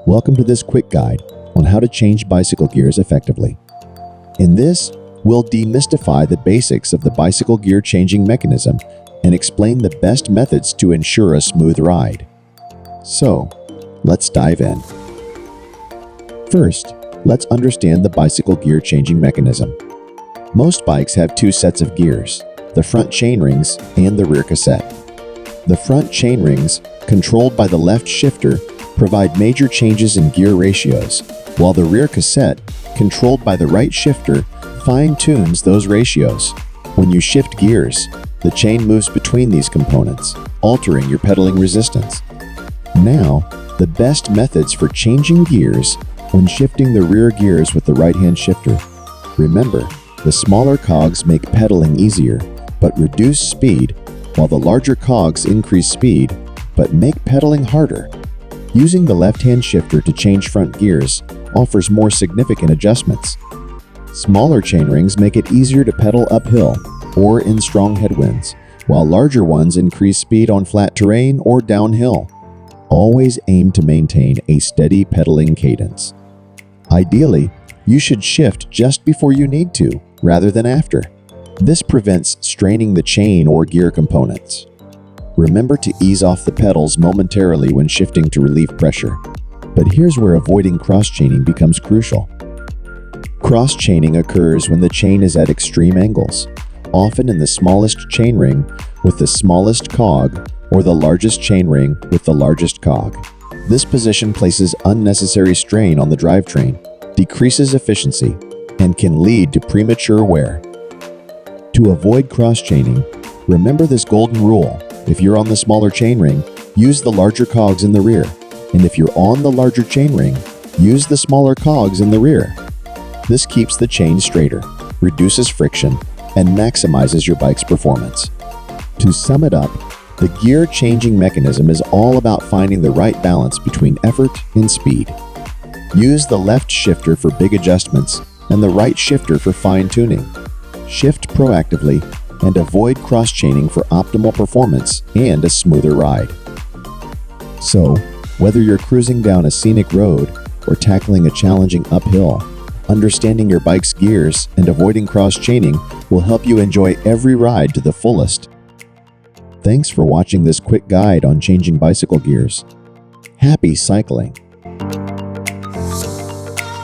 Welcome to this quick guide on how to change bicycle gears effectively. In this, we'll demystify the basics of the bicycle gear changing mechanism and explain the best methods to ensure a smooth ride. So, let's dive in. First, let's understand the bicycle gear changing mechanism. Most bikes have two sets of gears, the front chainrings and the rear cassette. The front chainrings, controlled by the left shifter, provide major changes in gear ratios, while the rear cassette, controlled by the right shifter, fine-tunes those ratios. When you shift gears, the chain moves between these components, altering your pedaling resistance. Now, the best methods for changing gears when shifting the rear gears with the right-hand shifter. Remember, the smaller cogs make pedaling easier, but reduce speed, while the larger cogs increase speed, but make pedaling harder. Using the left-hand shifter to change front gears offers more significant adjustments. Smaller chainrings make it easier to pedal uphill or in strong headwinds, while larger ones increase speed on flat terrain or downhill. Always aim to maintain a steady pedaling cadence. Ideally, you should shift just before you need to, rather than after. This prevents straining the chain or gear components. Remember to ease off the pedals momentarily when shifting to relieve pressure. But here's where avoiding cross-chaining becomes crucial. Cross-chaining occurs when the chain is at extreme angles, often in the smallest chainring with the smallest cog or the largest chainring with the largest cog. This position places unnecessary strain on the drivetrain, decreases efficiency, and can lead to premature wear. To avoid cross-chaining, remember this golden rule. If you're on the smaller chainring, use the larger cogs in the rear. And if you're on the larger chainring, use the smaller cogs in the rear. This keeps the chain straighter, reduces friction, and maximizes your bike's performance. To sum it up, the gear changing mechanism is all about finding the right balance between effort and speed. Use the left shifter for big adjustments and the right shifter for fine-tuning. Shift proactively and avoid cross-chaining for optimal performance and a smoother ride. So, whether you're cruising down a scenic road or tackling a challenging uphill, understanding your bike's gears and avoiding cross-chaining will help you enjoy every ride to the fullest. Thanks for watching this quick guide on changing bicycle gears. Happy cycling!